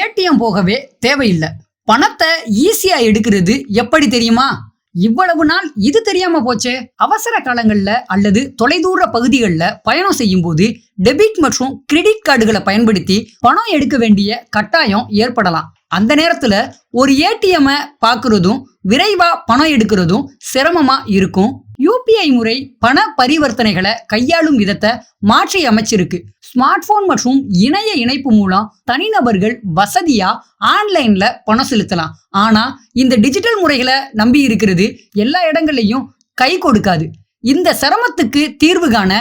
ATM போகவே தேவையில்லை. பணத்தை ஈஸியா எடுக்கிறது எப்படி தெரியுமா? இவ்வளவு நாள் இது தெரியாம போச்சே. அவசர காலங்கள்ல அல்லது தொலைதூர பகுதிகளில் பயணம் செய்யும் போது டெபிட் மற்றும் கிரெடிட் கார்டுகளை பயன்படுத்தி பணம் எடுக்க வேண்டிய கட்டாயம் ஏற்படலாம். அந்த நேரத்துல ஒரு ஏடிஎம் பாக்குறதும் விரைவா பணம் எடுக்கிறதும் சிரமமா இருக்கும். யூபிஐ முறை பண பரிவர்த்தனைகளை கையாளும் விதத்தை மாற்றி அமைச்சிருக்கு. ஸ்மார்ட் போன் மற்றும் இணைய இணைப்பு மூலம் தனிநபர்கள் வசதியா ஆன்லைன்ல பணம் செலுத்தலாம். ஆனா இந்த டிஜிட்டல் முறைகளை நம்பி இருக்கிறது எல்லா இடங்கள்லயும் கை கொடுக்காது. இந்த சிரமத்துக்கு தீர்வு காண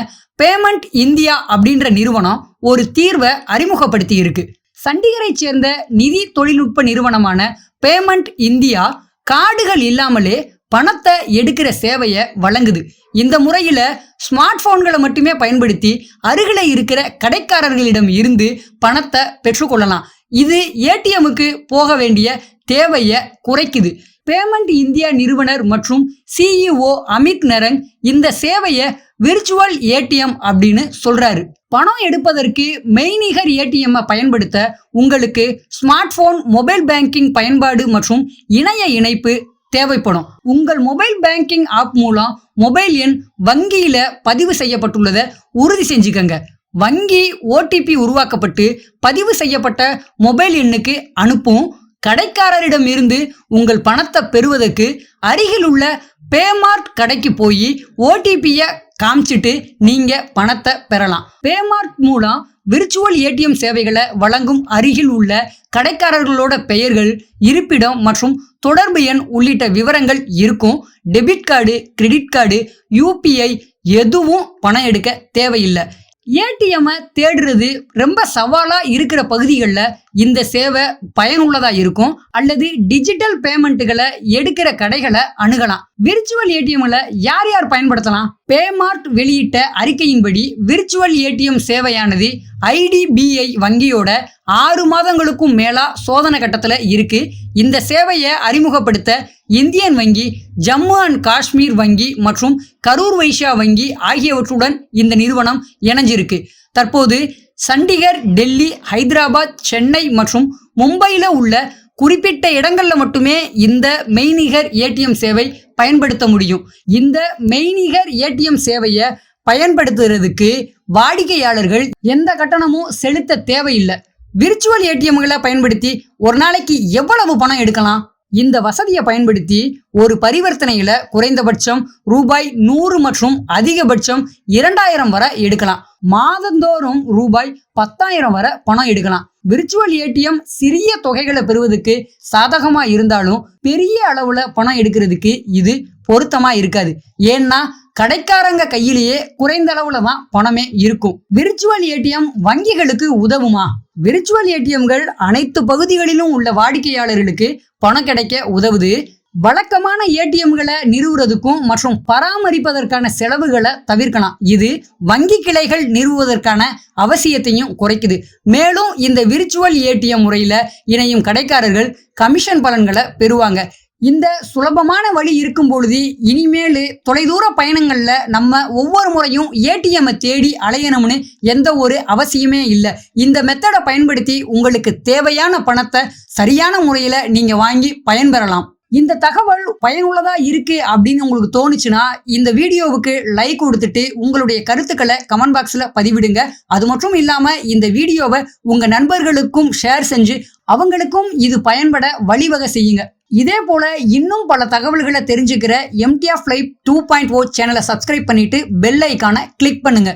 பேமெண்ட் இந்தியா அப்படின்ற நிறுவனம் ஒரு தீர்வை அறிமுகப்படுத்தி இருக்கு. சண்டிகரை சேர்ந்த நிதி தொழில்நுட்ப நிறுவனமான பேமெண்ட் இந்தியா கார்டுகள் இல்லாமலே பணத்தை எடுக்கிற சேவையை வழங்குது. இந்த முறையில ஸ்மார்ட் போன்களை மட்டுமே பயன்படுத்தி அருகில இருக்கிற கடைக்காரர்களிடம் இருந்து பணத்தை பெற்றுக்கொள்ளலாம். இது ஏடிஎம்முக்கு போக வேண்டிய தேவையை குறைக்குது. பேமெண்ட் இந்தியா நிறுவனர் மற்றும் சிஇஓ அமித் நரங் இந்த சேவையை விர்ச்சுவல் ஏடிஎம் அப்படின்னு சொல்றாரு. பணம் எடுப்பதற்கு மெய்நிகர் ஏடிஎம் பயன்படுத்த உங்களுக்கு ஸ்மார்ட் போன், மொபைல் பேங்கிங் பயன்பாடு மற்றும் இணைய இணைப்பு தேவைப்படும். உங்கள் மொபைல் பேங்கிங் ஆப் மூலம் மொபைல் எண் வங்கியில பதிவு செய்யப்பட்டுள்ளதை உறுதி செஞ்சுக்கங்க. வங்கி ஓடிபி உருவாக்கப்பட்டு பதிவு செய்யப்பட்ட மொபைல் எண்ணுக்கு அனுப்பும். கடைக்காரரிடம் இருந்து உங்கள் பணத்தை பெறுவதற்கு அருகில் உள்ள பேமார்ட் கடைக்கு போய் ஓடிபியை காமிச்சிட்டு நீங்க பணத்தை பெறலாம். பேமார்ட் மூலம் விர்ச்சுவல் ஏடிஎம் சேவைகளை வழங்கும் அருகில் உள்ள கடைக்காரர்களோட பெயர்கள், இருப்பிடம் மற்றும் தொடர்பு எண் உள்ளிட்ட விவரங்கள் இருக்கும். Debit card, credit card, UPI எதுவும் பணம் எடுக்க தேவையில்லை. ஏடிஎம் தேடுறது ரொம்ப சவாலா இருக்கிற பகுதிகளில் இந்த சேவை பயனுள்ளதா இருக்கும். அல்லது டிஜிட்டல் பேமெண்ட்டுகளை எடுக்கிற கடைகளை அணுகலாம். விர்ச்சுவல் ஏடிஎம்ல யார் யார் பயன்படுத்தலாம்? பேமார்ட் வெளியிட்ட அறிக்கையின்படி விர்ச்சுவல் ஏடிஎம் சேவையானது ஐடிபிஐ வங்கியோட 6 மாதங்களுக்கும் மேலா சோதனை கட்டத்தில் இருக்கு. இந்த சேவையை அறிமுகப்படுத்த இந்தியன் வங்கி, ஜம்மு அண்ட் காஷ்மீர் வங்கி மற்றும் கரூர் வைஸ்யா வங்கி ஆகியவற்றுடன் இந்த நிறுவனம் இணைஞ்சிருக்கு. தற்போது சண்டிகர், டெல்லி, ஹைதராபாத், சென்னை மற்றும் மும்பையில் உள்ள குறிப்பிட்ட இடங்கள்ல மட்டுமே இந்த மெய்நிகர் ஏடிஎம் சேவை பயன்படுத்த முடியும். இந்த மெய்நிகர் ஏடிஎம் சேவையை பயன்படுத்துறதுக்கு வாடிக்கையாளர்கள் எந்த கட்டணமும் செலுத்த தேவையில்லை. விர்ச்சுவல் ஏடிஎம்களை பயன்படுத்தி ஒரு நாளைக்கு எவ்வளவு பணம் எடுக்கலாம்? இந்த வசதியை பயன்படுத்தி ஒரு பரிவர்த்தனையில குறைந்தபட்சம் ரூபாய் 100 மற்றும் அதிகபட்சம் 2000 வரை எடுக்கலாம். மாதந்தோறும் ரூபாய் 10,000 வரை பணம் எடுக்கலாம். விர்ச்சுவல் ஏடிஎம் சிறிய தொகைகளை பெறுவதற்கு சாதகமா இருந்தாலும் பெரிய அளவுல பணம் எடுக்கிறதுக்கு இது பொருத்தமா இருக்காது. ஏன்னா கடைக்காரங்க கையிலேயே குறைந்த அளவுல தான் பணமே இருக்கும். விர்ச்சுவல் ஏடிஎம் வங்கிகளுக்கு உதவுமா? விர்ச்சுவல் ஏடிஎம்கள் அனைத்து பகுதிகளிலும் உள்ள வாடிக்கையாளர்களுக்கு பணம் கிடைக்க உதவுது. வழக்கமான ஏடிஎம்களை நிறுவுறதுக்கும் மற்றும் பராமரிப்பதற்கான செலவுகளை தவிர்க்கலாம். இது வங்கி கிளைகள் நிறுவுவதற்கான அவசியத்தையும் குறைக்குது. மேலும் இந்த விர்ச்சுவல் ஏடிஎம் முறையில இணையும் கடைக்காரர்கள் கமிஷன் பலன்களை பெறுவாங்க. இந்த சுலபமான வழி இருக்கும் பொழுது இனிமேல் தொலைதூர பயணங்கள்ல நம்ம ஒவ்வொரு முறையும் ஏடிஎம் தேடி அலையணும்னு எந்த ஒரு அவசியமே இல்லை. இந்த மெத்தடை பயன்படுத்தி உங்களுக்கு தேவையான பணத்தை சரியான முறையில நீங்க வாங்கி பயன்பெறலாம். இந்த தகவல் பயனுள்ளதா இருக்கு அப்படின்னு உங்களுக்கு தோணுச்சுன்னா இந்த வீடியோவுக்கு லைக் கொடுத்துட்டு உங்களுடைய கருத்துக்களை கமெண்ட் பாக்ஸ்ல பதிவிடுங்க. அது மட்டும் இல்லாம இந்த வீடியோவை உங்க நண்பர்களுக்கும் ஷேர் செஞ்சு அவங்களுக்கும் இது பயன்பட வழிவகை செய்யுங்க. இதே போல இன்னும் பல தகவல்களை தெரிஞ்சுக்கிற MTF Live 2.0 சேனலை சப்ஸ்கிரைப் பண்ணிட்டு பெல் ஐக்கானை கிளிக் பண்ணுங்க.